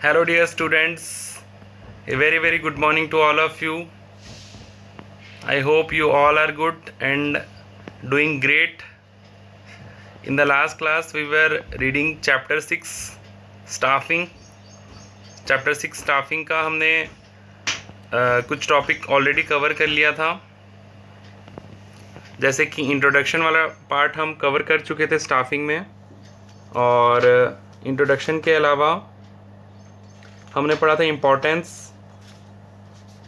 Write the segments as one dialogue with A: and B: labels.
A: Hello, dear students. A very good morning to all of you. I hope you all are good and doing great. In the last class, we were reading chapter 6 staffing. Chapter 6 staffing का हमने कुछ topic already cover कर लिया था, जैसे कि introduction वाला part हम कवर कर चुके थे स्टाफिंग में, और इंट्रोडक्शन के अलावा हमने पढ़ा था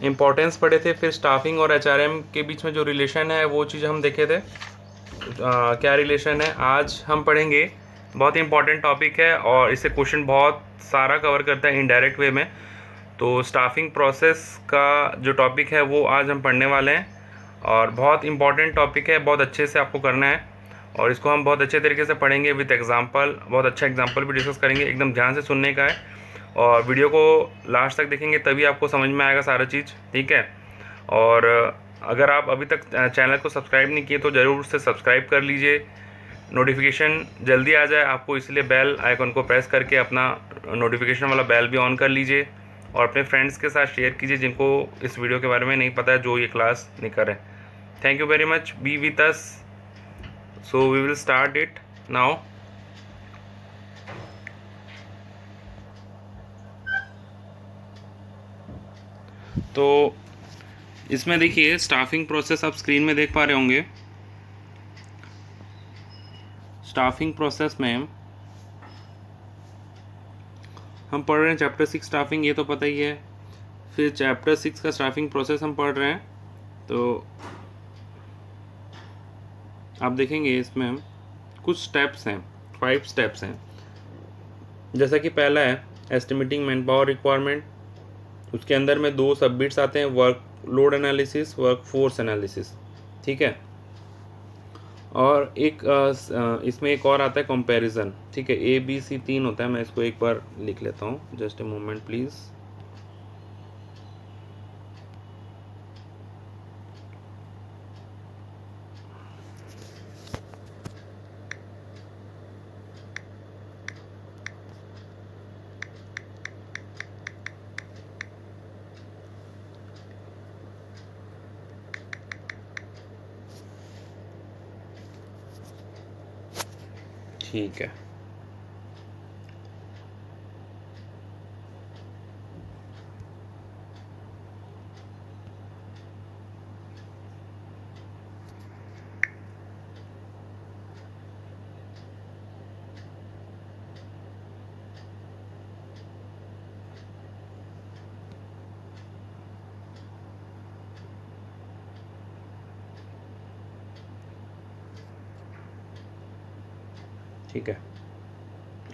A: इम्पोर्टेंस पढ़े थे। फिर स्टाफिंग और एचआरएम के बीच में जो रिलेशन है वो चीज़ हम देखे थे। क्या रिलेशन है आज हम पढ़ेंगे। बहुत इंपॉर्टेंट टॉपिक है और इससे क्वेश्चन बहुत सारा कवर करता है इनडायरेक्ट वे में। तो स्टाफिंग प्रोसेस का जो टॉपिक है वो आज हम पढ़ने वाले हैं और बहुत इंपॉर्टेंट टॉपिक है, बहुत अच्छे से आपको करना है और इसको हम बहुत अच्छे तरीके से पढ़ेंगे विद एग्जांपल। बहुत अच्छा एग्जांपल भी डिस्कस करेंगे, एकदम ध्यान से सुनने का है और वीडियो को लास्ट तक देखेंगे तभी आपको समझ में आएगा सारा चीज़, ठीक है। और अगर आप अभी तक चैनल को सब्सक्राइब नहीं किए तो ज़रूर से सब्सक्राइब कर लीजिए, नोटिफिकेशन जल्दी आ जाए आपको, इसलिए बेल आइकन को प्रेस करके अपना नोटिफिकेशन वाला बेल भी ऑन कर लीजिए और अपने फ्रेंड्स के साथ शेयर कीजिए जिनको इस वीडियो के बारे में नहीं पता है, जो ये क्लास नहीं करें। Thank you very much, be with us. So we will start it now. तो इसमें देखिए स्टाफिंग प्रोसेस आप स्क्रीन में देख पा रहे होंगे। स्टाफिंग प्रोसेस में हम पढ़ रहे हैं चैप्टर 6 स्टाफिंग, ये तो पता ही है। फिर चैप्टर 6 का स्टाफिंग प्रोसेस हम पढ़ रहे हैं, तो आप देखेंगे इसमें कुछ स्टेप्स हैं, 5 स्टेप्स हैं। जैसा कि पहला है एस्टिमेटिंग मैन पावर रिक्वायरमेंट, उसके अंदर में 2 सब बिट्स आते हैं, work load analysis, work force analysis, ठीक है। और एक इसमें एक और आता है कंपैरिजन, ठीक है। ABC 3 होता है, मैं इसको एक बार लिख लेता हूँ, जस्ट ए मोमेंट प्लीज़। ठीक है, ठीक है,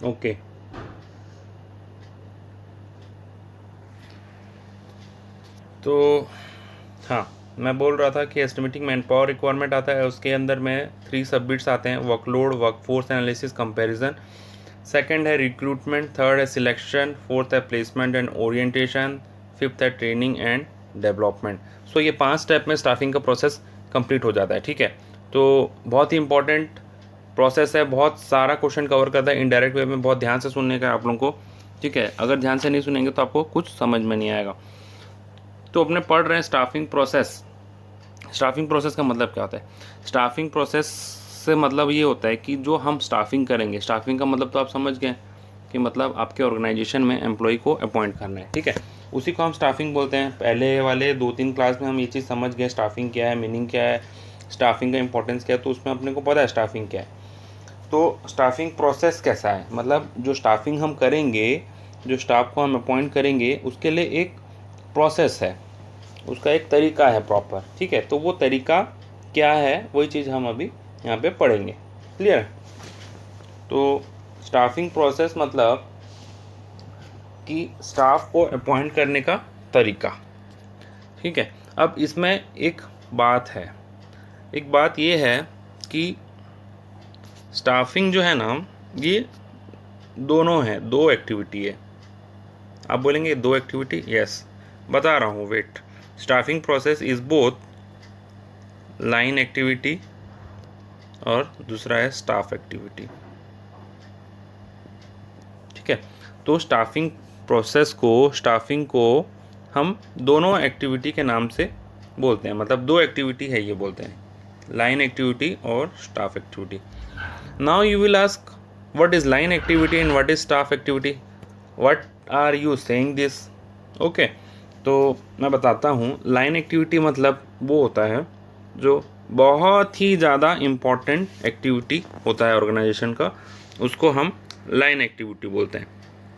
A: ओके। तो हाँ, मैं बोल रहा था कि एस्टिमेटिंग मैन पावर रिक्वायरमेंट आता है, उसके अंदर में 3 सब बिट्स आते हैं, workload, workforce analysis, comparison. Second है रिक्रूटमेंट, थर्ड है सिलेक्शन, फोर्थ है प्लेसमेंट एंड ओरिएंटेशन, फिफ्थ है ट्रेनिंग एंड डेवलपमेंट। सो ये 5 स्टेप में स्टाफिंग का प्रोसेस कंप्लीट हो जाता है, ठीक है। तो बहुत ही इंपॉर्टेंट प्रोसेस है, बहुत सारा क्वेश्चन कवर करता है इनडायरेक्ट वे में, बहुत ध्यान से सुनने का है आप लोगों को, ठीक है। अगर ध्यान से नहीं सुनेंगे तो आपको कुछ समझ में नहीं आएगा। तो अपने पढ़ रहे हैं स्टाफिंग प्रोसेस। स्टाफिंग प्रोसेस का मतलब क्या होता है? स्टाफिंग प्रोसेस से मतलब ये होता है कि जो हम स्टाफिंग करेंगे, स्टाफिंग का मतलब तो आप समझ गए कि मतलब आपके ऑर्गेनाइजेशन में एम्प्लॉय को अपॉइंट करना है, ठीक है। उसी को हम स्टाफिंग बोलते हैं। पहले वाले 2-3 क्लास में हम ये चीज़ समझ गए, स्टाफिंग क्या है, मीनिंग क्या है, स्टाफिंग का इंपॉर्टेंस क्या है, तो उसमें अपने को पता है स्टाफिंग क्या है। तो स्टाफिंग प्रोसेस कैसा है, मतलब जो स्टाफिंग हम करेंगे, जो स्टाफ को हम अपॉइंट करेंगे, उसके लिए एक प्रोसेस है, उसका एक तरीका है प्रॉपर, ठीक है। तो वो तरीका क्या है, वही चीज़ हम अभी यहाँ पे पढ़ेंगे, क्लियर। तो स्टाफिंग प्रोसेस मतलब कि स्टाफ को अपॉइंट करने का तरीका, ठीक है। अब इसमें एक बात है, एक बात ये है कि स्टाफिंग जो है ना, ये दोनों है, 2 एक्टिविटी है। आप बोलेंगे 2 एक्टिविटी, यस, बता रहा हूँ, wait. Staffing process is both line activity और दूसरा है स्टाफ एक्टिविटी, ठीक है। तो स्टाफिंग प्रोसेस को, स्टाफिंग को हम दोनों एक्टिविटी के नाम से बोलते हैं, मतलब दो एक्टिविटी है ये बोलते हैं, लाइन एक्टिविटी और staff activity. Now you will ask what is line activity and what is staff activity, what are you saying this? Okay, तो मैं बताता हूँ। लाइन एक्टिविटी मतलब वो होता है जो बहुत ही ज़्यादा इम्पॉर्टेंट एक्टिविटी होता है ऑर्गेनाइजेशन का, उसको हम लाइन एक्टिविटी बोलते हैं।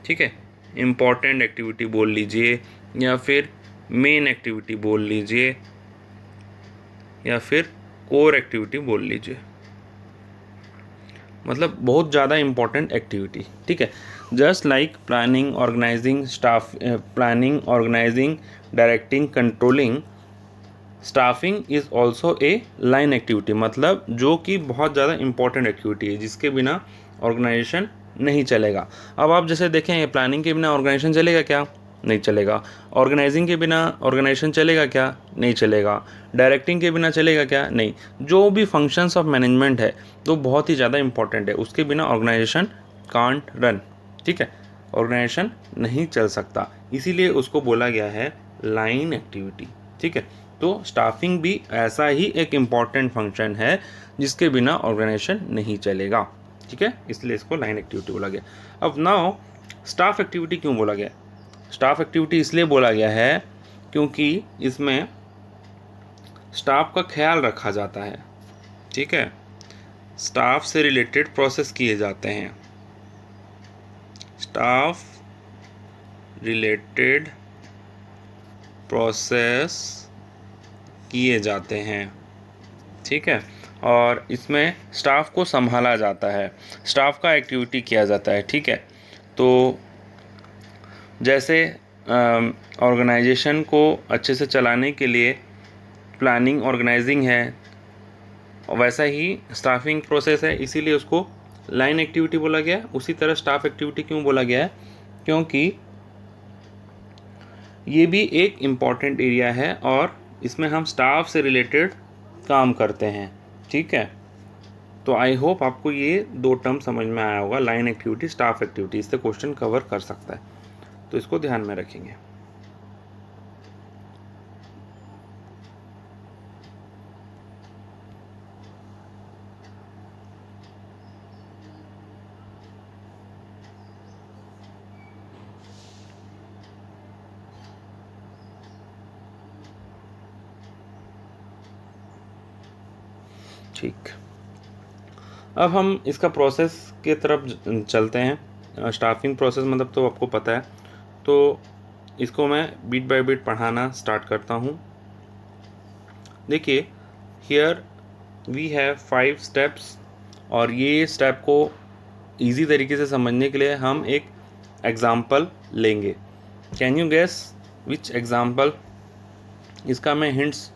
A: ठीक है, इम्पॉर्टेंट एक्टिविटी बोल लीजिए, या फिर मेन एक्टिविटी बोल लीजिए, या फिर कोर एक्टिविटी बोल लीजिए, मतलब बहुत ज़्यादा इम्पॉर्टेंट एक्टिविटी। ठीक है, just like planning, organising, staff planning, organising, directing, controlling, staffing is also a line activity, मतलब जो कि बहुत ज़्यादा इम्पॉर्टेंट एक्टिविटी है जिसके बिना ऑर्गेनाइजेशन नहीं चलेगा। अब आप जैसे देखें, प्लानिंग के बिना ऑर्गेनाइजेशन चलेगा क्या? नहीं चलेगा। ऑर्गेनाइजिंग के बिना ऑर्गेनाइजेशन चलेगा क्या? नहीं चलेगा। डायरेक्टिंग के बिना चलेगा क्या? नहीं। जो भी फंक्शंस ऑफ मैनेजमेंट है तो बहुत ही ज़्यादा इंपॉर्टेंट है, उसके बिना ऑर्गेनाइजेशन कांट रन। ठीक है, ऑर्गेनाइजेशन नहीं चल सकता, इसीलिए उसको बोला गया है लाइन एक्टिविटी। ठीक है, तो स्टाफिंग भी ऐसा ही एक इम्पॉर्टेंट फंक्शन है जिसके बिना ऑर्गेनाइजेशन नहीं चलेगा। ठीक है, इसलिए इसको लाइन एक्टिविटी बोला गया। अब नाउ स्टाफ एक्टिविटी क्यों बोला गया? स्टाफ एक्टिविटी इसलिए बोला गया है क्योंकि इसमें स्टाफ का ख्याल रखा जाता है। ठीक है, स्टाफ से रिलेटेड प्रोसेस किए जाते हैं, स्टाफ रिलेटेड प्रोसेस किए जाते हैं। ठीक है, और इसमें स्टाफ को संभाला जाता है, स्टाफ का एक्टिविटी किया जाता है। ठीक है, तो जैसे ऑर्गेनाइजेशन को अच्छे से चलाने के लिए प्लानिंग, ऑर्गेनाइजिंग है, वैसा ही स्टाफिंग प्रोसेस है, इसीलिए उसको लाइन एक्टिविटी बोला गया। उसी तरह स्टाफ एक्टिविटी क्यों बोला गया है? क्योंकि ये भी एक इम्पॉर्टेंट एरिया है और इसमें हम स्टाफ से रिलेटेड काम करते हैं। ठीक है, तो आई होप आपको ये दो टर्म समझ में आया होगा, लाइन एक्टिविटी, स्टाफ एक्टिविटी। इससे क्वेश्चन कवर कर सकता है, तो इसको ध्यान में रखेंगे। ठीक, अब हम इसका प्रोसेस के तरफ चलते हैं। स्टाफिंग प्रोसेस मतलब तो आपको पता है, तो इसको मैं बीट बाय बीट पढ़ाना स्टार्ट करता हूँ। देखिए, हियर वी हैव 5 स्टेप्स, और ये स्टेप को इजी तरीके से समझने के लिए हम एक एग्ज़ाम्पल लेंगे। Can you guess which example? इसका मैं हिंट्स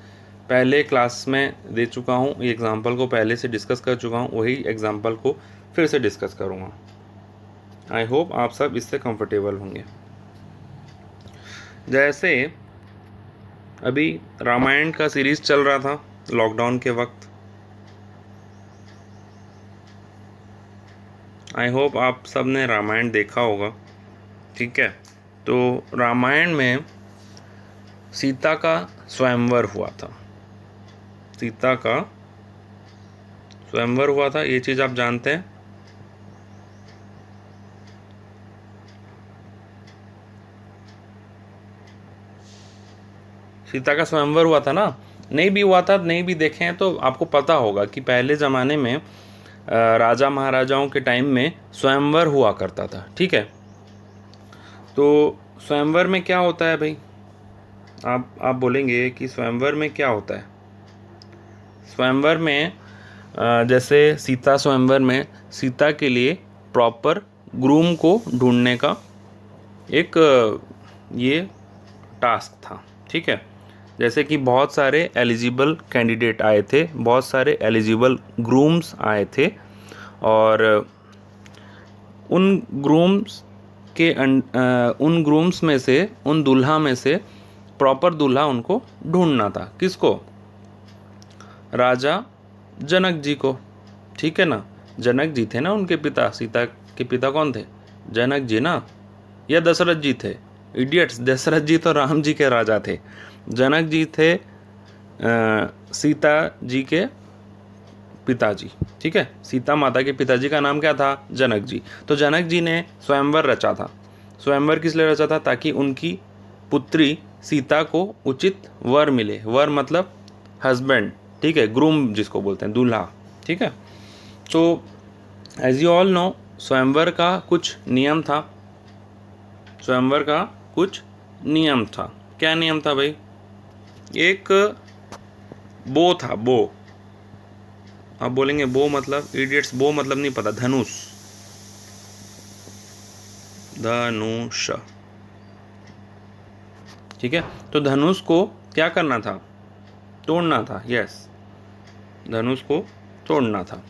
A: पहले क्लास में दे चुका हूँ, ये एग्ज़ाम्पल को पहले से डिस्कस कर चुका हूँ, वही एग्ज़ाम्पल को फिर से डिस्कस करूँगा। आई होप आप सब इससे कंफर्टेबल होंगे। जैसे अभी रामायण का सीरीज़ चल रहा था लॉकडाउन के वक्त, आई होप आप सब ने रामायण देखा होगा। ठीक है, तो रामायण में सीता का स्वयंवर हुआ था, सीता का स्वयंवर हुआ था, ये चीज़ आप जानते हैं। सीता का स्वयंवर हुआ था ना? नहीं भी हुआ था, नहीं भी देखे हैं तो आपको पता होगा कि पहले ज़माने में राजा महाराजाओं के टाइम में स्वयंवर हुआ करता था। ठीक है, तो स्वयंवर में क्या होता है भाई? आप बोलेंगे कि स्वयंवर में क्या होता है? स्वयंवर में जैसे सीता स्वयंवर में सीता के लिए प्रॉपर ग्रूम को ढूंढने का एक ये टास्क था। ठीक है, जैसे कि बहुत सारे एलिजिबल कैंडिडेट आए थे, बहुत सारे एलिजिबल ग्रूम्स आए थे, और उन ग्रूम्स में से, उन दूल्हा में से प्रॉपर दूल्हा उनको ढूंढना था। किसको? राजा जनक जी को। ठीक है ना, जनक जी थे ना उनके पिता, सीता के पिता कौन थे? जनक जी ना। या दशरथ जी थे? इडियट्स, दशरथ जी तो राम जी के राजा थे। जनक जी थे सीता जी के पिताजी, ठीक है। सीता माता के पिताजी का नाम क्या था? जनक जी। तो जनक जी ने स्वयंवर रचा था। स्वयंवर किस लिए रचा था? ताकि उनकी पुत्री सीता को उचित वर मिले। वर मतलब हस्बैंड, ठीक है, ग्रूम जिसको बोलते हैं, दूल्हा, ठीक है। तो एज यू ऑल नो, स्वयंवर का कुछ नियम था। स्वयंवर का कुछ नियम था। क्या नियम था भाई? एक बो था, बो। आप बोलेंगे बो मतलब, इडियट्स, बो मतलब नहीं पता, धनुष, धनुष, ठीक है। तो धनुष को क्या करना था? तोड़ना था। यस, धनुष को तोड़ना था।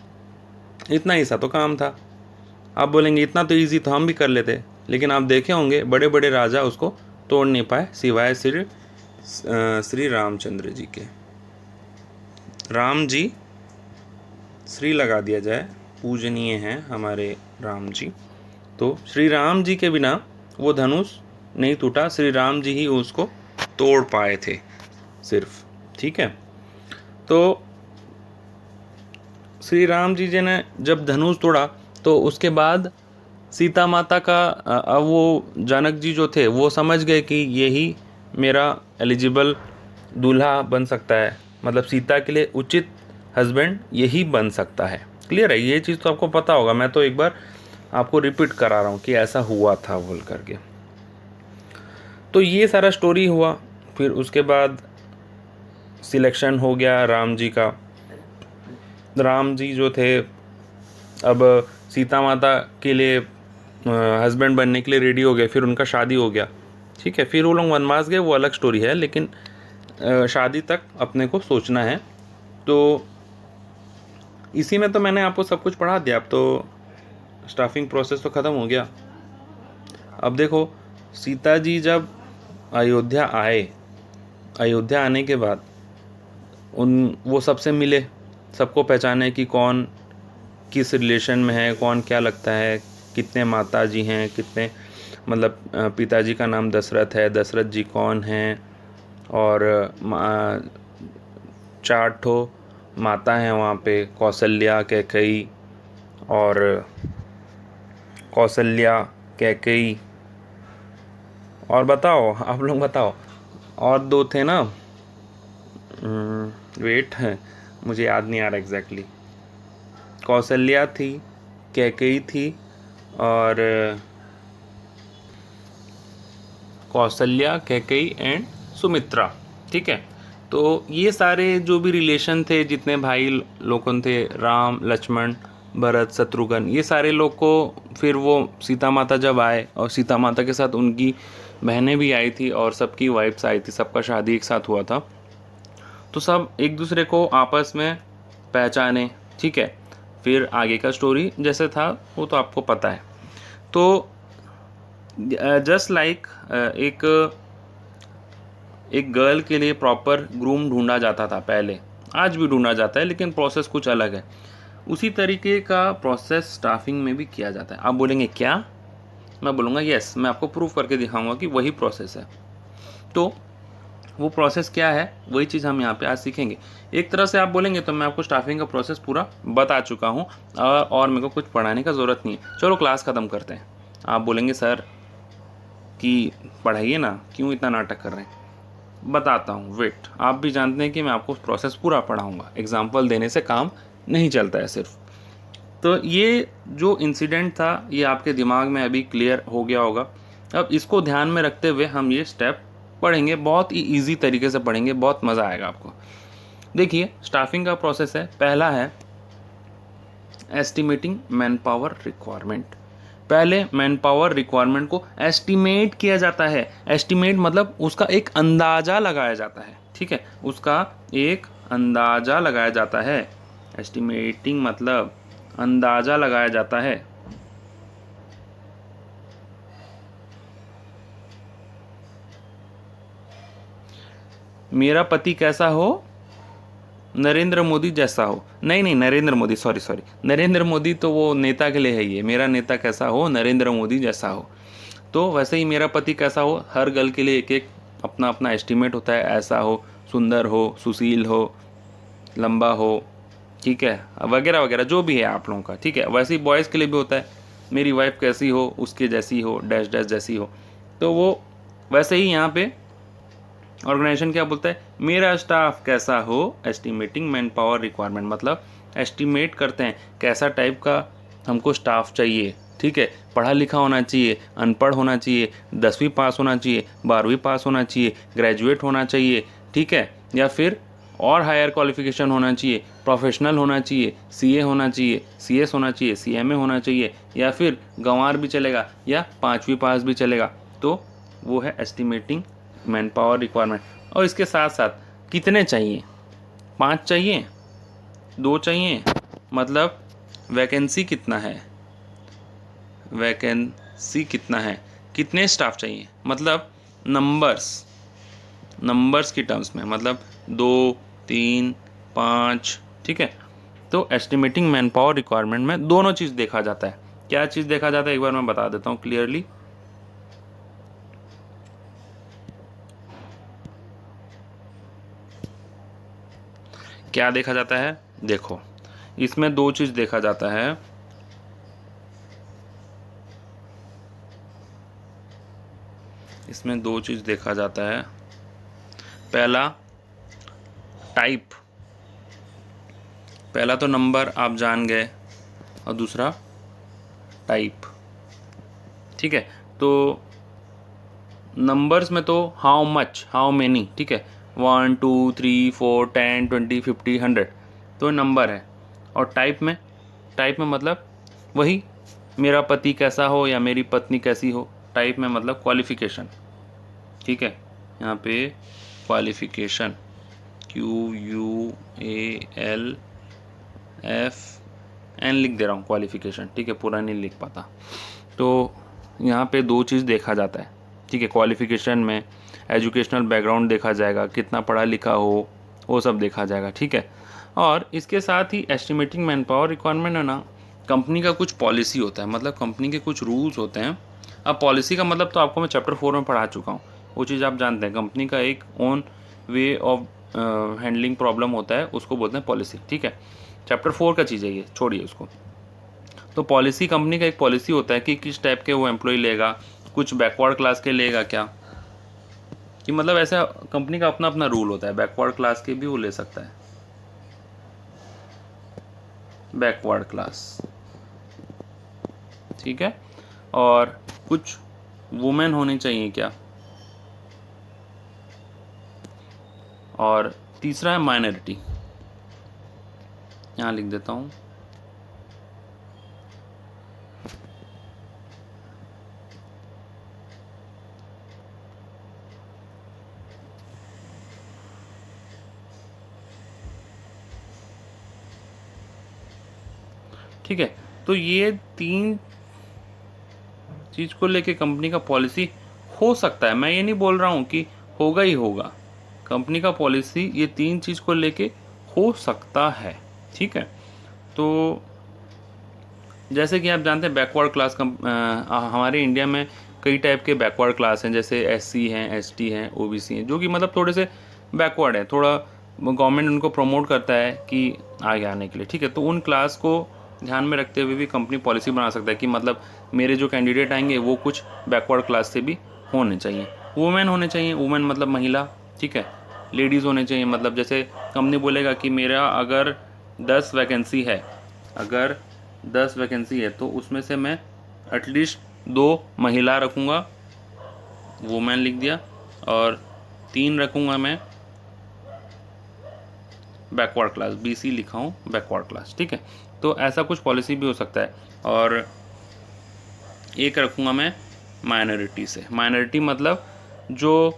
A: इतना ही सा तो काम था। आप बोलेंगे इतना तो इजी तो हम भी कर लेते, लेकिन आप देखे होंगे बड़े बड़े राजा उसको तोड़ नहीं पाए, सिवाय श्री रामचंद्र जी के। राम जी, श्री लगा दिया जाए, पूजनीय हैं हमारे राम जी। तो श्री राम जी के बिना वो धनुष नहीं टूटा, श्री राम जी ही उसको तोड़ पाए थे सिर्फ, ठीक है। तो श्री राम जी ने जब धनुष तोड़ा तो उसके बाद सीता माता का अब वो जनक जी जो थे वो समझ गए कि यही मेरा एलिजिबल दूल्हा बन सकता है, मतलब सीता के लिए उचित हस्बैंड यही बन सकता है। क्लियर है? ये चीज़ तो आपको पता होगा, मैं तो एक बार आपको रिपीट करा रहा हूँ कि ऐसा हुआ था बोल करके। तो ये सारा स्टोरी हुआ। फिर उसके बाद सिलेक्शन हो गया राम जी का। राम जी जो थे अब सीता माता के लिए हस्बैंड बनने के लिए रेडी हो गए। फिर उनका शादी हो गया, ठीक है। फिर वो लोग वनवास गए, वो अलग स्टोरी है, लेकिन शादी तक अपने को सोचना है। तो इसी में तो मैंने आपको सब कुछ पढ़ा दिया। अब तो स्टाफिंग प्रोसेस तो ख़त्म हो गया। अब देखो, सीता जी जब अयोध्या आए, अयोध्या आने के बाद वो सबसे मिले, सबको पहचाने कि कौन किस रिलेशन में है, कौन क्या लगता है, कितने माता जी हैं, कितने, मतलब पिताजी का नाम दशरथ है, दशरथ जी कौन हैं, और 4 ठो माता हैं वहाँ पे, कौशल्या, कैकेयी, और कौशल्या, कैकेयी, और बताओ आप लोग बताओ, और 2 थे ना, वेट मुझे याद नहीं आ रहा एग्जैक्टली। कौशल्या थी, कैकेयी थी, और कौशल्या, कैकेयी एंड सुमित्रा, ठीक है। तो ये सारे जो भी रिलेशन थे, जितने भाई लोग थे, राम, लक्ष्मण, भरत, शत्रुघ्न, ये सारे लोग को फिर वो सीता माता जब आए, और सीता माता के साथ उनकी बहनें भी आई थी और सबकी वाइफ्स आई थी, सबका शादी एक साथ हुआ था। तो सब एक दूसरे को आपस में पहचाने, ठीक है। फिर आगे का स्टोरी जैसे था वो तो आपको पता है। तो जस्ट लाइक एक गर्ल के लिए प्रॉपर ग्रूम ढूंढा जाता था पहले, आज भी ढूंढा जाता है, लेकिन प्रोसेस कुछ अलग है। उसी तरीके का प्रोसेस स्टाफिंग में भी किया जाता है। आप बोलेंगे क्या? मैं बोलूँगा यस, मैं आपको प्रूव करके दिखाऊंगा कि वही प्रोसेस है। तो वो प्रोसेस क्या है, वही चीज़ हम यहाँ पे आज सीखेंगे। एक तरह से आप बोलेंगे तो मैं आपको स्टाफिंग का प्रोसेस पूरा बता चुका हूँ, और मेरे को कुछ पढ़ाने का ज़रूरत नहीं है। चलो क्लास ख़त्म करते हैं। आप बोलेंगे सर कि पढ़ाइए ना, क्यों इतना नाटक कर रहे हैं? बताता हूँ, वेट। आप भी जानते हैं कि मैं आपको प्रोसेस पूरा पढ़ाऊँगा, एग्जाम्पल देने से काम नहीं चलता है सिर्फ। तो ये जो इंसिडेंट था ये आपके दिमाग में अभी क्लियर हो गया होगा। अब इसको ध्यान में रखते हुए हम ये स्टेप पढ़ेंगे, बहुत ही ईजी तरीके से पढ़ेंगे, बहुत मज़ा आएगा आपको। देखिए, स्टाफिंग का प्रोसेस है, पहला है एस्टिमेटिंग मैन पावर रिक्वायरमेंट। पहले मैन पावर रिक्वायरमेंट को एस्टिमेट किया जाता है। एस्टिमेट मतलब उसका एक अंदाज़ा लगाया जाता है, ठीक है, उसका एक अंदाज़ा लगाया जाता है। एस्टिमेटिंग मतलब अंदाज़ा लगाया जाता है। मेरा पति कैसा हो? नरेंद्र मोदी जैसा हो। नहीं, नरेंद्र मोदी, सॉरी, नरेंद्र मोदी तो वो नेता के लिए है। ये मेरा नेता कैसा हो? नरेंद्र मोदी जैसा हो। तो वैसे ही मेरा पति कैसा हो, हर गर्ल के लिए एक एक अपना अपना एस्टिमेट होता है, ऐसा हो, सुंदर हो, सुशील हो, लंबा हो, ठीक है, वगैरह वगैरह जो भी है आप लोगों का, ठीक है। वैसे ही बॉयज़ के लिए भी होता है, मेरी वाइफ कैसी हो, उसके जैसी हो, डैश डैश जैसी हो। तो वो वैसे ही यहाँ पे ऑर्गेनाइजेशन क्या बोलता है, मेरा स्टाफ कैसा हो, एस्टिमेटिंग मैन पावर रिक्वायरमेंट, मतलब एस्टिमेट करते हैं कैसा टाइप का हमको स्टाफ चाहिए, ठीक है। पढ़ा लिखा होना चाहिए, अनपढ़ होना चाहिए, 10वीं पास होना चाहिए, 12वीं पास होना चाहिए, ग्रेजुएट होना चाहिए, ठीक है, या फिर और हायर क्वालिफिकेशन होना चाहिए, प्रोफेशनल होना चाहिए, सीए होना चाहिए, सीएस होना चाहिए, सीएमए होना चाहिए, या फिर गंवार भी चलेगा, या 5वीं पास भी चलेगा। तो वो है एस्टिमेटिंग मैन पावर रिक्वायरमेंट। और इसके साथ साथ कितने चाहिए, 5 चाहिए, 2 चाहिए, मतलब वैकेंसी कितना है, वैकेंसी कितना है, कितने स्टाफ चाहिए, मतलब नंबर्स की टर्म्स में, मतलब 2, 3, 5, ठीक है। तो एस्टिमेटिंग मैन पावर रिक्वायरमेंट में दोनों चीज़ देखा जाता है। क्या चीज़ देखा जाता है, एक बार मैं बता देता हूँ क्लियरली। क्या देखा जाता है, देखो इसमें 2 चीज़ देखा जाता है। इसमें 2 चीज़ देखा जाता है। पहला टाइप, पहला तो नंबर आप जान गए, और दूसरा टाइप, ठीक है। तो नंबर्स में तो हाउ मच, हाउ मेनी, ठीक है, 1 2 3 4 10 20 50 100, तो नंबर है। और टाइप में मतलब वही मेरा पति कैसा हो या मेरी पत्नी कैसी हो, टाइप में मतलब क्वालिफिकेशन, ठीक है। यहाँ पे क्वालिफिकेशन QUALFN लिख दे रहा हूँ, क्वालिफिकेशन, ठीक है, पूरा नहीं लिख पाता। तो यहाँ पे 2 चीज़ देखा जाता है, ठीक है। क्वालिफिकेशन में एजुकेशनल बैकग्राउंड देखा जाएगा, कितना पढ़ा लिखा हो, वो सब देखा जाएगा, ठीक है। और इसके साथ ही एस्टिमेटिंग मैन पावर रिक्वायरमेंट है ना, कंपनी का कुछ पॉलिसी होता है, मतलब कंपनी के कुछ रूल्स होते हैं। अब पॉलिसी का मतलब तो आपको मैं चैप्टर 4 में पढ़ा चुका हूँ, वो चीज़ आप जानते हैं। कंपनी का एक own way of handling problem होता है, उसको बोलते हैं पॉलिसी, ठीक है। चैप्टर 4 का चीज़ है ये, छोड़िए उसको। तो पॉलिसी, कंपनी का एक पॉलिसी होता है कि किस टाइप के वो एम्प्लॉय लेगा, कुछ बैकवर्ड क्लास के लेगा क्या, कि मतलब ऐसा कंपनी का अपना अपना रूल होता है। बैकवर्ड क्लास के भी वो ले सकता है, बैकवर्ड क्लास, ठीक है। और कुछ वुमेन होनी चाहिए क्या, और तीसरा है माइनॉरिटी, यहाँ लिख देता हूँ। ठीक है, तो ये 3 चीज़ को लेके कंपनी का पॉलिसी हो सकता है। मैं ये नहीं बोल रहा हूँ कि होगा ही होगा, कंपनी का पॉलिसी ये 3 चीज़ को लेके हो सकता है, ठीक है। तो जैसे कि आप जानते हैं बैकवर्ड क्लास हमारे इंडिया में कई टाइप के बैकवर्ड क्लास हैं, जैसे SC हैं, ST हैं, OBC हैं, जो कि मतलब थोड़े से बैकवर्ड है, थोड़ा गवर्नमेंट उनको प्रमोट करता है कि आगे आने के लिए, ठीक है। तो उन क्लास को ध्यान में रखते हुए भी कंपनी पॉलिसी बना सकता है कि मतलब मेरे जो कैंडिडेट आएंगे वो कुछ बैकवर्ड क्लास से भी होने चाहिए। वुमेन होने चाहिए, वुमेन मतलब महिला, ठीक है। लेडीज़ होने चाहिए, मतलब जैसे कंपनी बोलेगा कि मेरा अगर 10 वैकेंसी है, अगर 10 वैकेंसी है तो उसमें से मैं एटलीस्ट 2 महिला रखूँगा, वुमेन लिख दिया, और 3 रखूँगा मैं बैकवर्ड क्लास, BC लिखा हूँ, बैकवर्ड क्लास, ठीक है। तो ऐसा कुछ पॉलिसी भी हो सकता है। और एक रखूँगा मैं माइनॉरिटी से, माइनॉरिटी मतलब जो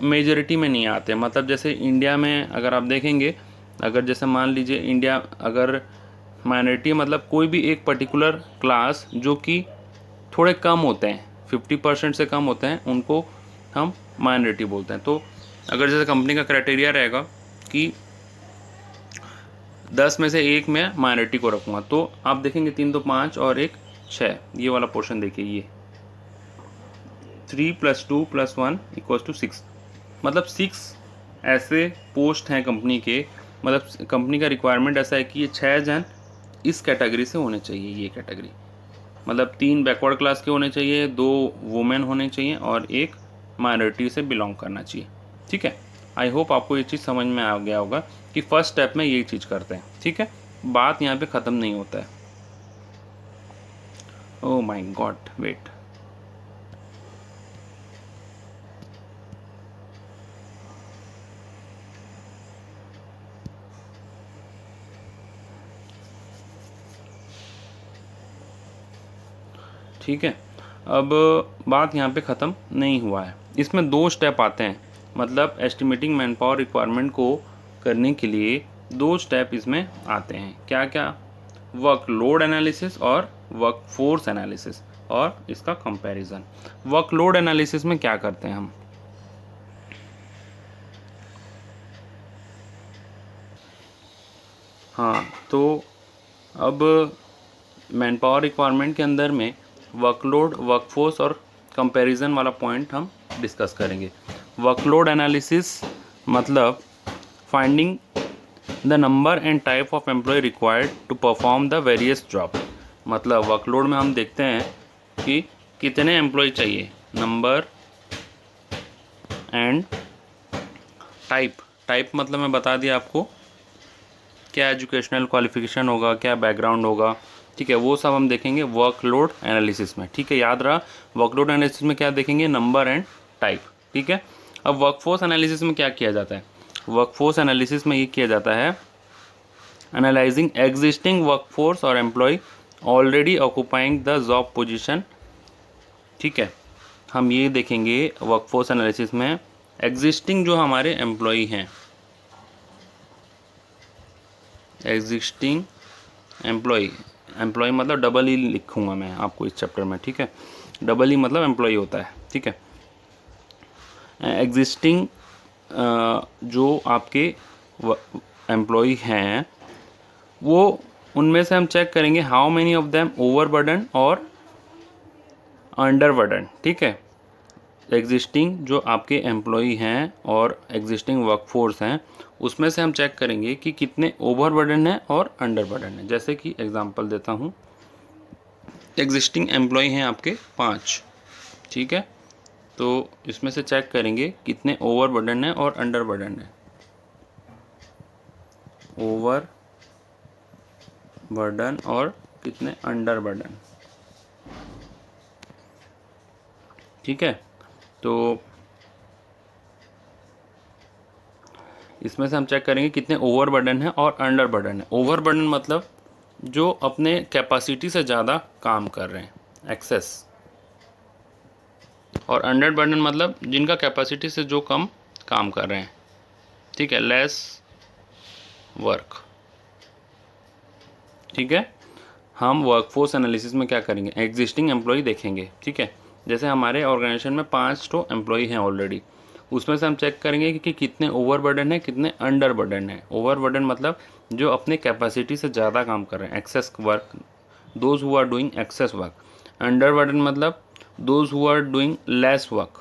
A: मेजॉरिटी में नहीं आते, मतलब जैसे इंडिया में अगर आप देखेंगे, अगर जैसे मान लीजिए इंडिया, अगर माइनॉरिटी मतलब कोई भी एक पर्टिकुलर क्लास जो कि थोड़े कम होते हैं, 50% से कम होते हैं, उनको हम माइनॉरिटी बोलते हैं। तो अगर जैसे कंपनी का क्राइटेरिया रहेगा कि 10 में से 1 मैं माइनॉरिटी को रखूँगा, तो आप देखेंगे 3 तो 5 और 1 6, ये वाला पोर्शन देखिए, 3 + 2 + 1 = 6, मतलब 6 ऐसे पोस्ट हैं कंपनी के, मतलब कंपनी का रिक्वायरमेंट ऐसा है कि ये 6 जन इस कैटेगरी से होने चाहिए। ये कैटेगरी मतलब 3 बैकवर्ड क्लास के होने चाहिए, 2 वुमेन होने चाहिए और 1 माइनॉरिटी से बिलोंग करना चाहिए। ठीक है, आई होप आपको ये चीज़ समझ में आ गया होगा कि फर्स्ट स्टेप में यही चीज़ करते हैं। ठीक है, बात यहाँ पे ख़त्म नहीं होता है। ओह माय गॉड, वेट, ठीक है, अब बात यहाँ पे ख़त्म नहीं हुआ है। इसमें 2 स्टेप आते हैं, मतलब एस्टिमेटिंग मैन पावर रिक्वायरमेंट को करने के लिए 2 स्टेप इसमें आते हैं। क्या क्या? वर्कलोड एनालिसिस और वर्कफोर्स एनालिसिस, और इसका कंपैरिजन। वर्कलोड एनालिसिस में क्या करते हैं हम? हाँ, तो अब मैन पावर रिक्वायरमेंट के अंदर में वर्कलोड, वर्कफोर्स और कंपैरिजन वाला पॉइंट हम डिस्कस करेंगे। वर्कलोड एनालिसिस मतलब finding the number and type of employ required to perform the various job. मतलब वर्कलोड में हम देखते हैं कि कितने एम्प्लॉय चाहिए, नंबर एंड टाइप। टाइप मतलब मैं बता दिया आपको, क्या एजुकेशनल क्वालिफिकेशन होगा, क्या बैकग्राउंड होगा। ठीक है, वो सब हम देखेंगे वर्कलोड एनालिसिस में। ठीक है, याद रहा, वर्कलोड एनालिसिस में क्या देखेंगे? Number and type. ठीक है, अब वर्कफोर्स एनालिसिस में क्या किया जाता है? वर्कफोर्स एनालिसिस में ये किया जाता है एनालाइजिंग एग्जिस्टिंग वर्कफोर्स और employ already occupying the job position. ठीक है, हम ये देखेंगे वर्कफोर्स एनालिसिस में एग्जिस्टिंग जो हमारे एम्प्लॉय हैं, एग्जिस्टिंग एम्प्लॉय, एम्प्लॉय मतलब डबल ई लिखूंगा मैं आपको इस चैप्टर में। ठीक है, डबल ई मतलब एम्प्लॉय होता है। ठीक है, एग्जिस्टिंग जो आपके एम्प्लॉय हैं, वो उनमें से हम चेक करेंगे how many of them overburden और अंडरबर्डन। ठीक है, एग्जिस्टिंग जो आपके एम्प्लॉय हैं और एग्जिस्टिंग वर्कफोर्स हैं, उसमें से हम चेक करेंगे कि कितने ओवरबर्डन है और अंडरबर्डन है। जैसे कि एग्जांपल देता हूँ, एग्जिस्टिंग एम्प्लॉय हैं आपके 5। ठीक है, तो इसमें से चेक करेंगे कितने ओवरबर्डन है और अंडरबर्डन है। ओवरबर्डन और कितने अंडरबर्डन। ठीक है, तो इसमें से हम चेक करेंगे कितने ओवरबर्डन है और अंडरबर्डन है। ओवरबर्डन मतलब जो अपने कैपेसिटी से ज़्यादा काम कर रहे हैं, एक्सेस, और अंडरबर्डन मतलब जिनका कैपेसिटी से जो कम काम कर रहे हैं। ठीक है, लेस वर्क। ठीक है, हम वर्कफोर्स एनालिसिस में क्या करेंगे? एग्जिस्टिंग एम्प्लॉय देखेंगे। ठीक है, जैसे हमारे ऑर्गेनाइजेशन में 5 तो एम्प्लॉय हैं ऑलरेडी, उसमें से हम चेक करेंगे कि कितने ओवरबर्डन है, कितने अंडरबर्डन है। ओवरबर्डन मतलब जो अपने कैपेसिटी से ज़्यादा काम कर रहे हैं, excess work, those who are doing excess work. Underburden मतलब those who are doing less work,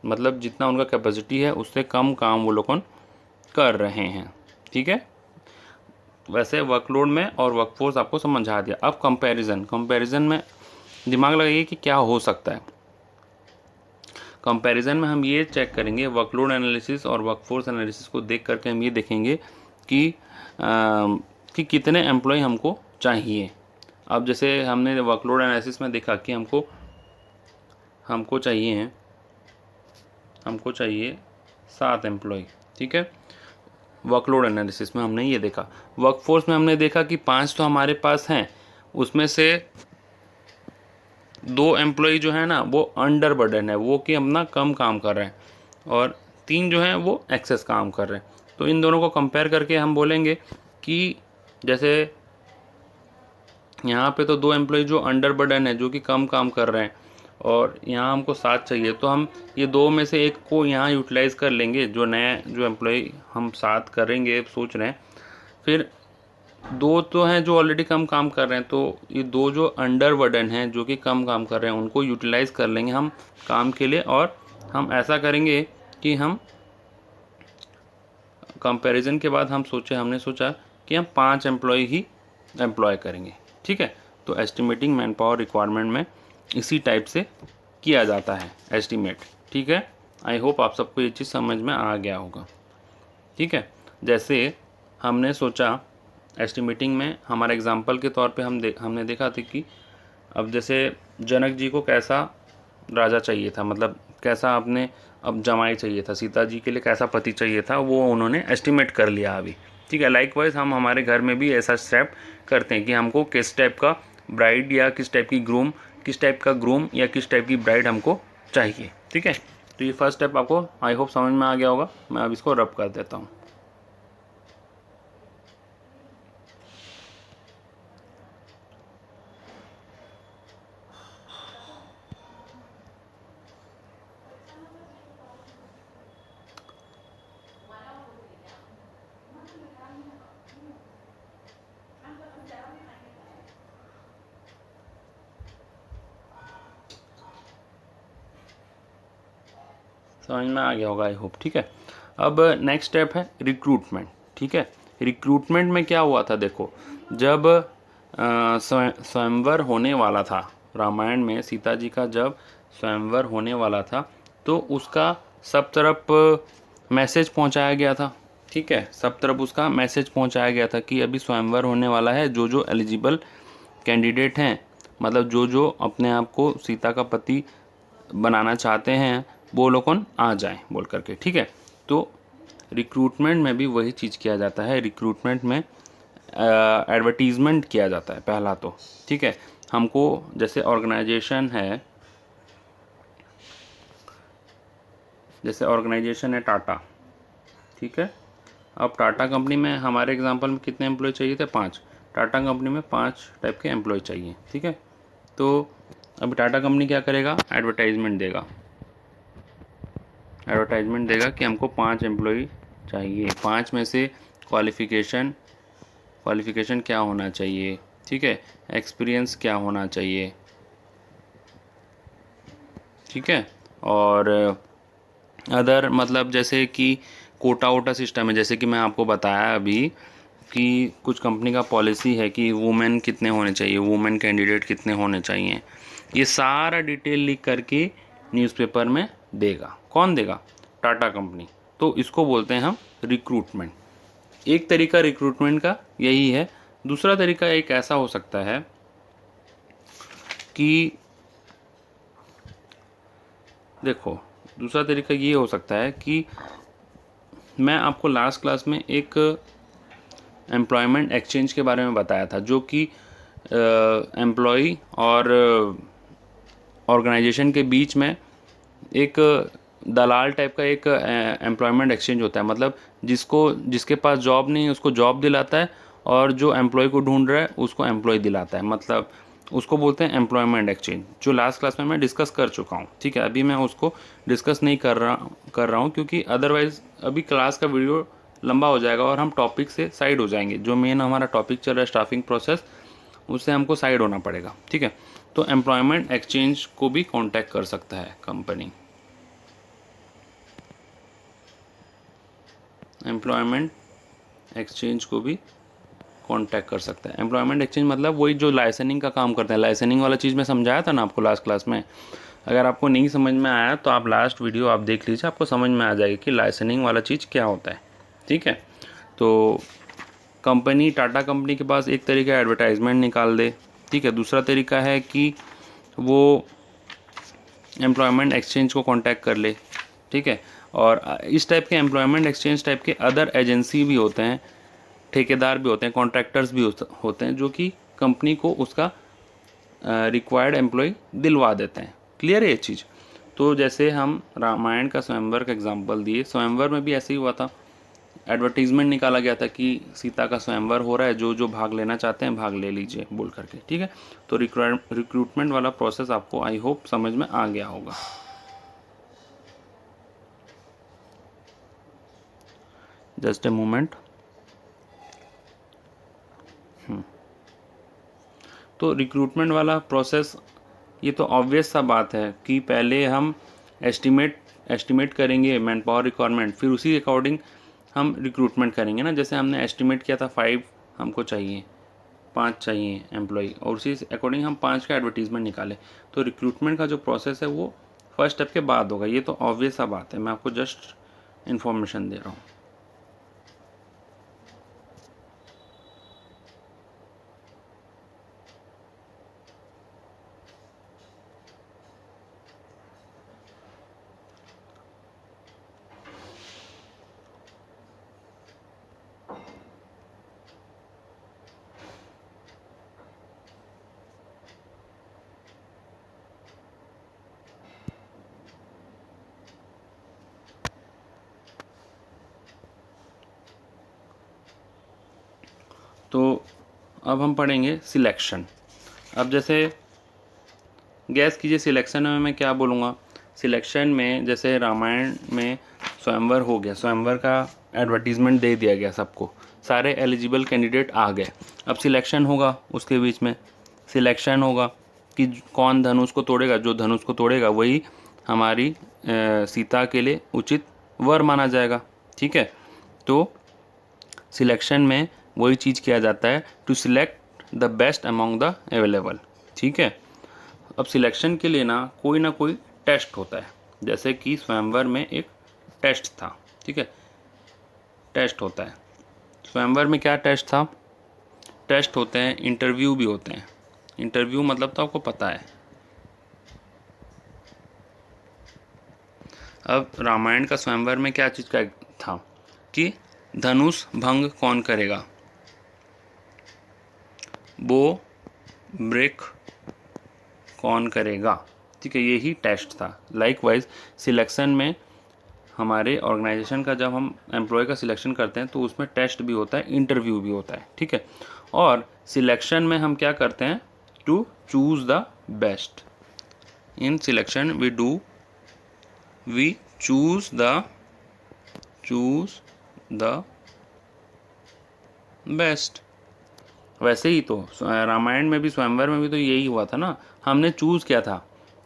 A: मतलब जितना उनका कैपेसिटी है उससे कम काम वो लोग कर रहे हैं। ठीक है, वैसे वर्कलोड में और वर्कफोर्स आपको समझा दिया। अब कंपैरिजन, कंपैरिजन में दिमाग लगाइए कि क्या हो सकता है। कंपैरिजन में हम ये चेक करेंगे, वर्कलोड एनालिसिस और वर्कफोर्स एनालिसिस को देख करके हम ये देखेंगे कि कितने एम्प्लॉय हमको चाहिए। अब जैसे हमने वर्कलोड एनालिसिस में देखा कि हमको चाहिए 7 एम्प्लॉय। ठीक है, वर्कलोड एनालिसिस में हमने ये देखा। वर्कफोर्स में हमने देखा कि 5 तो हमारे पास हैं, उसमें से 2 एम्प्लॉय जो है ना वो अंडरबर्डन है, वो कि अपना कम काम कर रहे हैं, और 3 जो हैं वो एक्सेस काम कर रहे हैं। तो इन दोनों को कंपेयर करके हम बोलेंगे कि जैसे यहाँ पे तो 2 एम्प्लॉय जो अंडरबर्डन है, जो कि कम काम कर रहे हैं, और यहाँ हमको 7 चाहिए, तो हम ये 2 में से एक को यहाँ यूटिलाइज कर लेंगे, जो नया जो एम्प्लॉय हम 7 करेंगे सोच रहे हैं। फिर दो तो हैं जो ऑलरेडी कम काम कर रहे हैं, तो ये दो जो अंडर वर्डन हैं जो कि कम काम कर रहे हैं उनको यूटिलाइज़ कर लेंगे हम काम के लिए। और हम ऐसा करेंगे कि हम कंपैरिजन के बाद हमने सोचा कि हम 5 एम्प्लॉय ही एम्प्लॉय करेंगे। ठीक है, तो एस्टिमेटिंग मैन पावर रिक्वायरमेंट में इसी टाइप से किया जाता है एस्टिमेट। ठीक है, आई होप आप सबको ये चीज़ समझ में आ गया होगा। ठीक है, जैसे हमने सोचा एस्टिमेटिंग में हमारा एग्जाम्पल के तौर पे हमने देखा था कि अब जैसे जनक जी को कैसा राजा चाहिए था, मतलब कैसा अपने अब जमाई चाहिए था, सीता जी के लिए कैसा पति चाहिए था, वो उन्होंने एस्टिमेट कर लिया अभी। ठीक है, लाइकवाइज हम हमारे घर में भी ऐसा स्टेप करते हैं कि हमको किस टाइप का ब्राइड या किस टाइप का ग्रूम या किस टाइप की ब्राइड हमको चाहिए। ठीक है, तो ये फर्स्ट स्टेप आपको आई होप समझ में आ गया होगा। मैं अब इसको रब कर देता हूँ। समझ में आ गया होगा आई होप। ठीक है, अब नेक्स्ट स्टेप है रिक्रूटमेंट। ठीक है, रिक्रूटमेंट में क्या हुआ था, देखो जब स्वयंवर होने वाला था, रामायण में सीता जी का जब स्वयंवर होने वाला था तो उसका सब तरफ मैसेज पहुंचाया गया था। ठीक है, सब तरफ उसका मैसेज पहुंचाया गया था कि अभी स्वयंवर होने वाला है, जो जो एलिजिबल कैंडिडेट हैं, मतलब जो जो अपने आप को सीता का पति बनाना चाहते हैं वो लोग कौन आ जाएं बोल करके। ठीक है, तो रिक्रूटमेंट में भी वही चीज़ किया जाता है। रिक्रूटमेंट में एडवर्टीज़मेंट किया जाता है पहला तो। ठीक है, हमको जैसे ऑर्गेनाइजेशन है टाटा। ठीक है, अब टाटा कंपनी में हमारे एग्जांपल में कितने एम्प्लॉय चाहिए थे, 5। टाटा कंपनी में 5 टाइप के एम्प्लॉय चाहिए। ठीक है, तो अभी टाटा कंपनी क्या करेगा, एडवर्टाइजमेंट देगा कि हमको 5 एम्प्लॉय चाहिए। 5 में से क्वालिफ़िकेशन क्या होना चाहिए, ठीक है, एक्सपीरियंस क्या होना चाहिए। ठीक है, और अदर मतलब जैसे कि कोटा वोटा सिस्टम है, जैसे कि मैं आपको बताया अभी कि कुछ कंपनी का पॉलिसी है कि वुमेन कितने होने चाहिए, वुमेन कैंडिडेट कितने होने चाहिए। ये सारा डिटेल लिख करके न्यूज़पेपर में देगा। कौन देगा, टाटा कंपनी। तो इसको बोलते हैं हम रिक्रूटमेंट। एक तरीका रिक्रूटमेंट का यही है। दूसरा तरीका एक ऐसा हो सकता है कि देखो, दूसरा तरीका ये हो सकता है कि मैं आपको लास्ट क्लास में एक एम्प्लॉयमेंट एक्सचेंज के बारे में बताया था, जो कि एम्प्लॉय और ऑर्गेनाइजेशन के बीच में एक दलाल टाइप का एक एम्प्लॉयमेंट एक्सचेंज होता है। मतलब जिसके पास जॉब नहीं है उसको जॉब दिलाता है, और जो एम्प्लॉय को ढूंढ रहा है उसको एम्प्लॉय दिलाता है। मतलब उसको बोलते हैं एम्प्लॉयमेंट एक्सचेंज, जो लास्ट क्लास में मैं डिस्कस कर चुका हूँ। ठीक है, अभी मैं उसको डिस्कस नहीं कर रहा हूँ क्योंकि अदरवाइज़ अभी क्लास का वीडियो लंबा हो जाएगा और हम टॉपिक से साइड हो जाएंगे। जो मेन हमारा टॉपिक चल रहा है स्टाफिंग प्रोसेस, उससे हमको साइड होना पड़ेगा। ठीक है, तो एम्प्लॉयमेंट एक्सचेंज को भी कांटेक्ट कर सकता है कंपनी। एम्प्लॉयमेंट एक्सचेंज को भी कांटेक्ट कर सकता है। एम्प्लॉयमेंट एक्सचेंज मतलब वही जो लाइसेंसिंग का काम करते हैं। लाइसेंसिंग वाला चीज़ मैं समझाया था ना आपको लास्ट क्लास में। अगर आपको नहीं समझ में आया तो आप लास्ट वीडियो आप देख लीजिए, आपको समझ में आ जाएगी कि लाइसेंसिंग वाला चीज़ क्या होता है। ठीक है, तो कंपनी टाटा कंपनी के पास एक तरीका एडवर्टाइजमेंट निकाल दे। ठीक है, दूसरा तरीका है कि वो एम्प्लॉयमेंट एक्सचेंज को कांटेक्ट कर ले। ठीक है, और इस टाइप के एम्प्लॉयमेंट एक्सचेंज टाइप के अदर एजेंसी भी होते हैं, ठेकेदार भी होते हैं, कॉन्ट्रैक्टर्स भी होते हैं, जो कि कंपनी को उसका रिक्वायर्ड एम्प्लॉय दिलवा देते हैं। क्लियर है ये चीज़। तो जैसे हम रामायण का स्वयंवर का एग्जांपल दिए, स्वयंवर में भी ऐसे ही हुआ था। एडवर्टीजमेंट निकाला गया था कि सीता का स्वयंवर हो रहा है, जो जो भाग लेना चाहते हैं भाग ले लीजिए बोल करके। ठीक है, तो रिक्रूटमेंट वाला प्रोसेस आपको आई होप समझ में आ गया होगा। Just a moment. तो रिक्रूटमेंट वाला प्रोसेस ये तो ऑब्वियस सा बात है कि पहले हम एस्टिमेट करेंगे मैन पावर रिक्वायरमेंट, फिर उसी अकॉर्डिंग हम रिक्रूटमेंट करेंगे ना। जैसे हमने एस्टिमेट किया था 5 हमको चाहिए, 5 चाहिए एम्प्लॉय, और उसी अकॉर्डिंग हम 5 का एडवर्टीजमेंट निकाले। तो रिक्रूटमेंट का जो प्रोसेस है वो फर्स्ट स्टेप के बाद होगा। ये तो ऑब्वियस सा बात है, मैं आपको जस्ट इन्फॉर्मेशन दे रहा हूँ। तो अब हम पढ़ेंगे सिलेक्शन। अब जैसे गैस कीजिए सिलेक्शन में मैं क्या बोलूँगा। सिलेक्शन में जैसे रामायण में स्वयंवर हो गया, स्वयंवर का एडवर्टीजमेंट दे दिया गया सबको, सारे एलिजिबल कैंडिडेट आ गए। अब सिलेक्शन होगा, उसके बीच में सिलेक्शन होगा कि कौन धनुष को तोड़ेगा। जो धनुष को तोड़ेगा वही हमारी सीता के लिए उचित वर माना जाएगा। ठीक है, तो सिलेक्शन में वही चीज़ किया जाता है, to select the best among the available. ठीक है, अब सिलेक्शन के लिए ना कोई टेस्ट होता है। जैसे कि स्वयंवर में एक टेस्ट था। ठीक है, टेस्ट होता है। स्वयंवर में क्या टेस्ट था? टेस्ट होते हैं, इंटरव्यू भी होते हैं। इंटरव्यू मतलब तो आपको पता है। अब रामायण का स्वयंवर में क्या चीज़ का था कि धनुष भंग कौन करेगा, बो ब्रेक कौन करेगा। ठीक है, यही टेस्ट था। लाइकवाइज सिलेक्शन में हमारे ऑर्गेनाइजेशन का जब हम एम्प्लॉय का सिलेक्शन करते हैं तो उसमें टेस्ट भी होता है, इंटरव्यू भी होता है। ठीक है, और सिलेक्शन में हम क्या करते हैं, to choose the best. In selection we choose the best. वैसे ही तो रामायण में भी स्वयंवर में भी तो यही हुआ था ना। हमने चूज़ किया था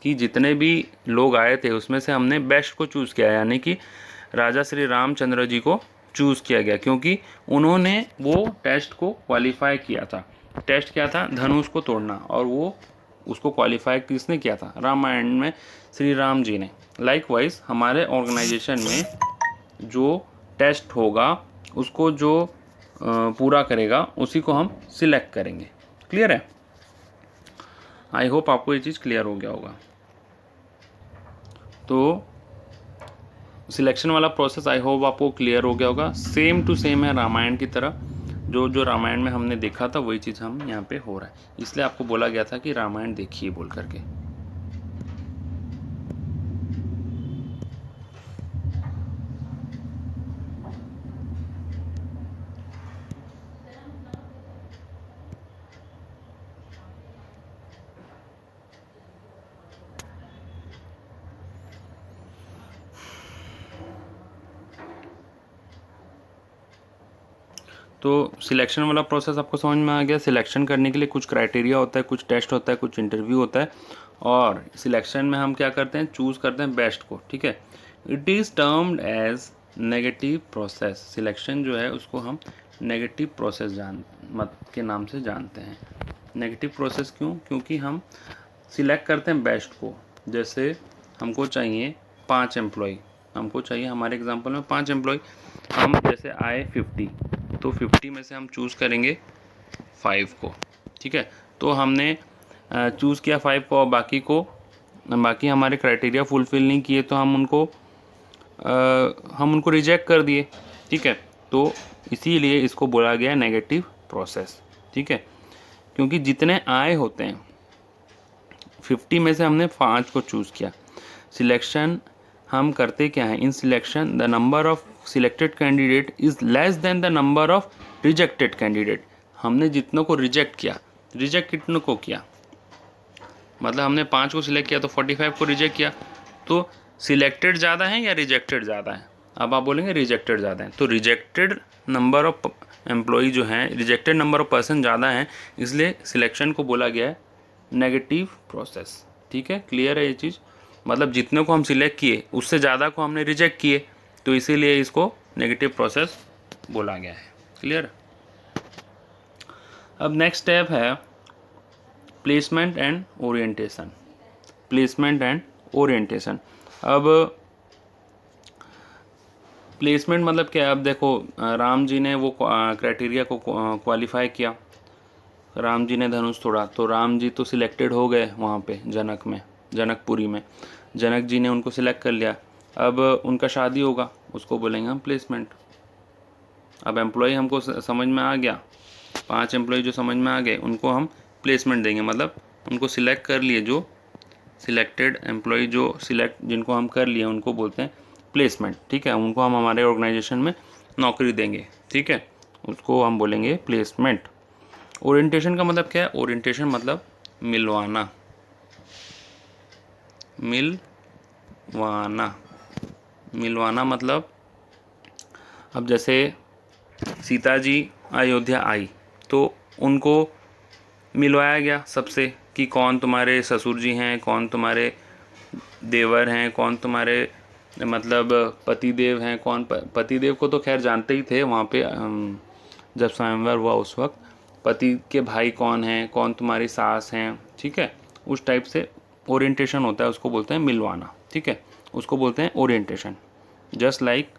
A: कि जितने भी लोग आए थे उसमें से हमने बेस्ट को चूज़ किया, यानी कि राजा श्री रामचंद्र जी को चूज़ किया गया, क्योंकि उन्होंने वो टेस्ट को क्वालिफाई किया था। टेस्ट क्या था? धनुष को तोड़ना, और वो उसको क्वालिफाई किसने किया था? रामायण में श्री राम जी ने। लाइकवाइज हमारे ऑर्गेनाइजेशन में जो टेस्ट होगा उसको जो पूरा करेगा उसी को हम सिलेक्ट करेंगे। क्लियर है? आई होप आपको ये चीज़ क्लियर हो गया होगा। तो सिलेक्शन वाला प्रोसेस आई होप आपको क्लियर हो गया होगा। सेम टू सेम है रामायण की तरह। जो रामायण में हमने देखा था वही चीज़ हम यहाँ पे हो रहा है, इसलिए आपको बोला गया था कि रामायण देखिए बोल करके। तो सिलेक्शन वाला प्रोसेस आपको समझ में आ गया। सिलेक्शन करने के लिए कुछ क्राइटेरिया होता है, कुछ टेस्ट होता है, कुछ इंटरव्यू होता है, और सिलेक्शन में हम क्या करते हैं? चूज़ करते हैं बेस्ट को। ठीक है, it is termed as negative process. Selection जो है उसको हम नेगेटिव प्रोसेस के नाम से जानते हैं। नेगेटिव प्रोसेस क्यों? क्योंकि हम सिलेक्ट करते हैं बेस्ट को। जैसे हमको चाहिए 5 एम्प्लॉय, हमको चाहिए हमारे एग्जांपल में 5 एम्प्लॉय। हम जैसे आए 50, तो 50 में से हम चूज़ करेंगे 5 को। ठीक है, तो हमने चूज़ किया 5 को, और बाकी हमारे क्राइटेरिया फुलफ़िल नहीं किए तो हम उनको रिजेक्ट कर दिए। ठीक है, तो इसीलिए इसको बोला गया नेगेटिव प्रोसेस। ठीक है, क्योंकि जितने आए होते हैं 50 में से हमने 5 को चूज़ किया। सिलेक्शन हम करते क्या हैं? In selection the number of selected candidate is less than the number of rejected candidate. हमने जितनों को रिजेक्ट किया, रिजेक्ट कितनों को किया? मतलब हमने 5 को सिलेक्ट किया तो 45 को रिजेक्ट किया। तो सिलेक्टेड ज़्यादा है या रिजेक्टेड ज़्यादा है? अब आप बोलेंगे रिजेक्टेड ज़्यादा हैं, तो रिजेक्टेड नंबर ऑफ एम्प्लॉई जो हैं, रिजेक्टेड नंबर ऑफ पर्सन ज़्यादा हैं, इसलिए सिलेक्शन को बोला गया है नेगेटिव प्रोसेस। ठीक है, क्लियर है ये चीज़? मतलब जितने को हम सिलेक्ट किए उससे ज़्यादा को हमने रिजेक्ट किए, तो इसीलिए इसको नेगेटिव प्रोसेस बोला गया है। क्लियर? अब नेक्स्ट स्टेप है placement and orientation. Placement and orientation. अब प्लेसमेंट मतलब क्या है? अब देखो, राम जी ने वो क्राइटेरिया को क्वालिफाई किया, राम जी ने धनुष तोड़ा, तो राम जी तो सिलेक्टेड हो गए वहाँ पे जनक में, जनकपुरी में, जनक जी ने उनको सिलेक्ट कर लिया। अब उनका शादी होगा, उसको बोलेंगे हम प्लेसमेंट। अब एम्प्लॉय हमको समझ में आ गया, 5 एम्प्लॉय जो समझ में आ गए उनको हम प्लेसमेंट देंगे, मतलब उनको सिलेक्ट कर लिए, जो सिलेक्टेड एम्प्लॉय जो सिलेक्ट जिनको हम कर लिए उनको बोलते हैं प्लेसमेंट। ठीक है, उनको हम हमारे ऑर्गेनाइजेशन में नौकरी देंगे। ठीक है, उसको हम बोलेंगे प्लेसमेंट। ओरिएंटेशन का मतलब क्या है? ओरिएंटेशन मतलब मिलवाना, मिलवाना, मिलवाना मतलब अब जैसे सीता जी अयोध्या आई तो उनको मिलवाया गया सबसे कि कौन तुम्हारे ससुर जी हैं, कौन तुम्हारे देवर हैं, कौन तुम्हारे मतलब पतिदेव हैं, कौन पतिदेव को तो खैर जानते ही थे वहाँ पे जब स्वयंवर हुआ उस वक्त, पति के भाई कौन हैं, कौन तुम्हारी सास हैं। ठीक है, उस टाइप से ओरिएंटेशन होता है, उसको बोलते हैं मिलवाना। ठीक है, उसको बोलते हैं ओरिएंटेशन। जस्ट लाइक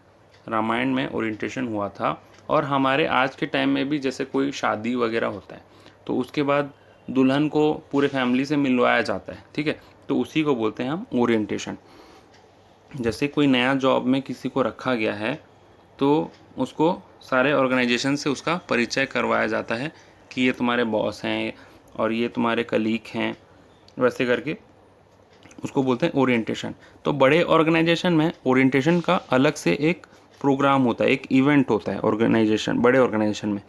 A: रामायण में ओरिएंटेशन हुआ था, और हमारे आज के टाइम में भी जैसे कोई शादी वगैरह होता है तो उसके बाद दुल्हन को पूरे फैमिली से मिलवाया जाता है। ठीक है, तो उसी को बोलते हैं हम ओरिएंटेशन। जैसे कोई नया जॉब में किसी को रखा गया है तो उसको सारे ऑर्गेनाइजेशन से उसका परिचय करवाया जाता है कि ये तुम्हारे बॉस हैं और ये तुम्हारे कलीग हैं, वैसे करके उसको बोलते हैं ओरिएंटेशन। तो बड़े ऑर्गेनाइजेशन में ओरिएंटेशन का अलग से एक प्रोग्राम होता है, एक इवेंट होता है ऑर्गेनाइजेशन, बड़े ऑर्गेनाइजेशन में।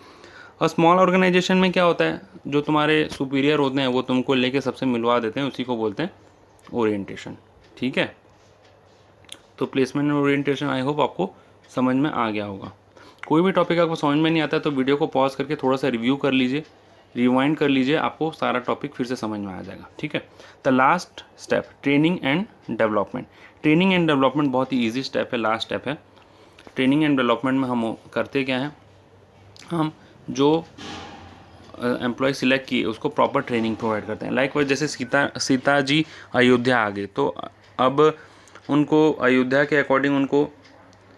A: और स्मॉल ऑर्गेनाइजेशन में क्या होता है, जो तुम्हारे सुपीरियर होते हैं वो तुमको लेके सबसे मिलवा देते हैं, उसी को बोलते हैं ओरिएंटेशन। ठीक है, तो प्लेसमेंट और ओरिएंटेशन आई होप आपको समझ में आ गया होगा। कोई भी टॉपिक आपको समझ में नहीं आता है तो वीडियो को पॉज करके थोड़ा सा रिव्यू कर लीजिए, रिवाइंड कर लीजिए, आपको सारा टॉपिक फिर से समझ में आ जाएगा। ठीक है, the last step training and development. Training and development बहुत ही ईजी स्टेप है, लास्ट स्टेप है। ट्रेनिंग एंड डेवलपमेंट में हम करते क्या हैं, हम जो एम्प्लॉय सिलेक्ट किए उसको प्रॉपर ट्रेनिंग प्रोवाइड करते हैं। लाइक जैसे सीता जी अयोध्या आ गए तो अब उनको अयोध्या के अकॉर्डिंग उनको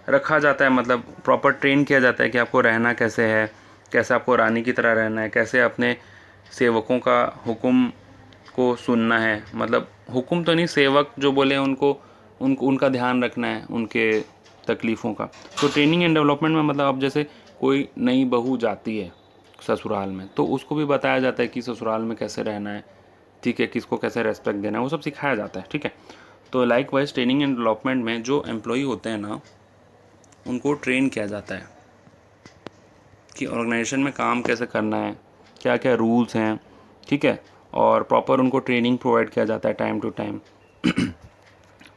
A: रखा जाता है, मतलब प्रॉपर ट्रेन किया जाता है कि आपको रहना कैसे है, कैसे आपको रानी की तरह रहना है, कैसे अपने सेवकों का हुक्म को सुनना है, मतलब हुक्म तो नहीं, सेवक जो बोले उनको उनका ध्यान रखना है, उनके तकलीफ़ों का। तो ट्रेनिंग एंड डेवलपमेंट में मतलब अब जैसे कोई नई बहू जाती है ससुराल में तो उसको भी बताया जाता है कि ससुराल में कैसे रहना है। ठीक है, किसको कैसे रेस्पेक्ट देना है, वो सब सिखाया जाता है। ठीक है, तो like wise training and development में जो एम्प्लॉई होते हैं ना, उनको ट्रेन किया जाता है कि ऑर्गेनाइजेशन में काम कैसे करना है, क्या क्या रूल्स हैं। ठीक है, और प्रॉपर उनको ट्रेनिंग प्रोवाइड किया जाता है time to time.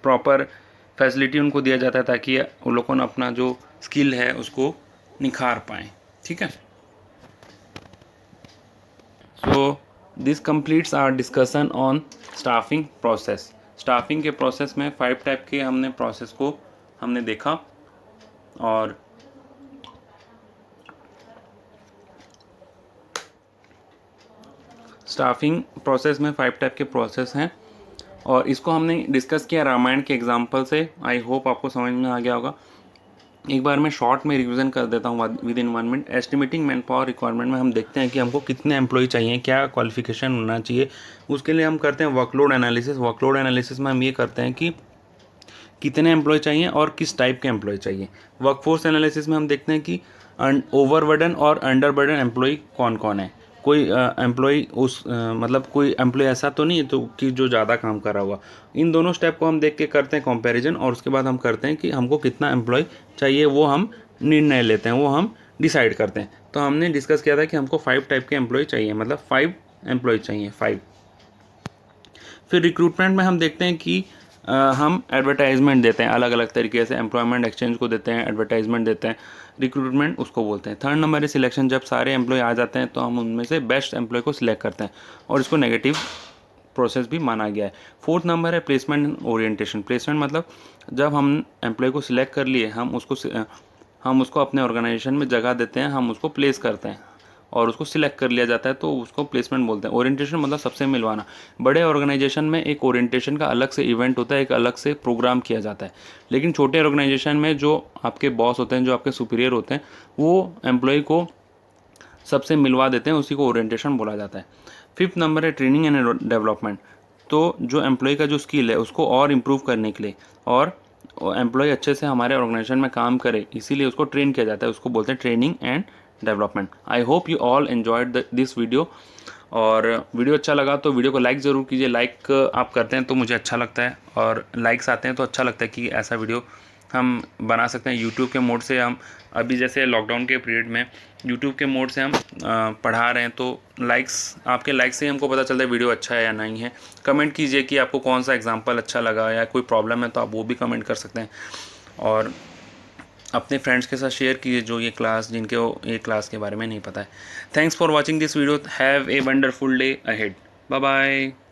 A: Proper facility उनको दिया जाता है ताकि उन लोगों ने अपना जो स्किल है उसको निखार पाएँ। ठीक है, so this completes our discussion on staffing process. Staffing के प्रोसेस में 5 टाइप के हमने प्रोसेस को हमने देखा, और स्टाफिंग प्रोसेस में 5 टाइप के प्रोसेस हैं और इसको हमने डिस्कस किया रामायण के एग्जांपल से। आई होप आपको समझ में आ गया होगा। एक बार मैं शॉर्ट में रिवीजन कर देता हूँ with in 1 minute. Estimating man power requirement में हम देखते हैं कि हमको कितने एम्प्लॉय चाहिए, क्या क्वालिफिकेशन होना चाहिए। उसके लिए हम करते हैं वर्कलोड एनालिसिस। वर्कलोड एनालिसिस में हम ये करते हैं कि कितने एम्प्लॉय चाहिए और किस टाइप के एम्प्लॉय चाहिए। वर्कफोर्स एनालिसिस में हम देखते हैं कि ओवरबर्डन और अंडरबर्डन एम्प्लॉय कौन कौन है। कोई एम्प्लॉय मतलब कोई एम्प्लॉय ऐसा तो नहीं है तो कि जो ज़्यादा काम कर रहा हुआ। इन दोनों स्टेप को हम देख के करते हैं कंपैरिजन, और उसके बाद हम करते हैं कि हमको कितना एम्प्लॉय चाहिए, वो हम निर्णय लेते हैं, वो हम डिसाइड करते हैं। तो हमने डिस्कस किया था कि हमको 5 टाइप के एम्प्लॉय चाहिए, मतलब 5 एम्प्लॉय चाहिए, 5। फिर रिक्रूटमेंट में हम देखते हैं कि हम एडवर्टाइजमेंट देते हैं अलग अलग तरीके से, एम्प्लॉयमेंट एक्सचेंज को देते हैं, एडवर्टाइजमेंट देते हैं, रिक्रूटमेंट उसको बोलते हैं। थर्ड नंबर है सिलेक्शन, जब सारे एम्प्लॉय आ जाते हैं तो हम उनमें से बेस्ट एम्प्लॉय को सिलेक्ट करते हैं और इसको नेगेटिव प्रोसेस भी माना गया है। फोर्थ नंबर है प्लेसमेंट एंड ओरिएंटेशन। प्लेसमेंट मतलब जब हम एम्प्लॉय को सिलेक्ट कर लिए, हम उसको अपने ऑर्गेनाइजेशन में जगह देते हैं, हम उसको प्लेस करते हैं और उसको सिलेक्ट कर लिया जाता है तो उसको प्लेसमेंट बोलते हैं। ओरिएंटेशन मतलब सबसे मिलवाना। बड़े ऑर्गेनाइजेशन में एक ओरिएंटेशन का अलग से इवेंट होता है, एक अलग से प्रोग्राम किया जाता है, लेकिन छोटे ऑर्गेनाइजेशन में जो आपके बॉस होते हैं, जो आपके सुपीरियर होते हैं, वो एम्प्लॉय को सबसे मिलवा देते हैं, उसी को ओरिएंटेशन बोला जाता है। फिफ्थ नंबर है ट्रेनिंग एंड डेवलपमेंट। तो जो एम्प्लॉय का जो स्किल है उसको और इम्प्रूव करने के लिए और एम्प्लॉय अच्छे से हमारे ऑर्गेनाइजेशन में काम करे, इसीलिए उसको ट्रेन किया जाता है, उसको बोलते हैं training and development. I hope you all enjoyed this video. और वीडियो अच्छा लगा तो वीडियो को लाइक ज़रूर कीजिए। लाइक आप करते हैं तो मुझे अच्छा लगता है, और लाइक्स आते हैं तो अच्छा लगता है कि ऐसा वीडियो हम बना सकते हैं। यूट्यूब के मोड से हम अभी जैसे लॉकडाउन के पीरियड में यूट्यूब के मोड से हम पढ़ा रहे हैं, तो लाइक्स, आपके लाइक्स से हमको पता चलता है वीडियो अच्छा है या नहीं है। कमेंट कीजिए कि आपको कौन सा एग्जांपल अच्छा लगा, या कोई प्रॉब्लम है तो आप वो भी कमेंट कर सकते हैं। और अपने फ्रेंड्स के साथ शेयर कीजिए जो ये क्लास के बारे में नहीं पता है। Thanks for watching this video. Have a wonderful day ahead. Bye bye.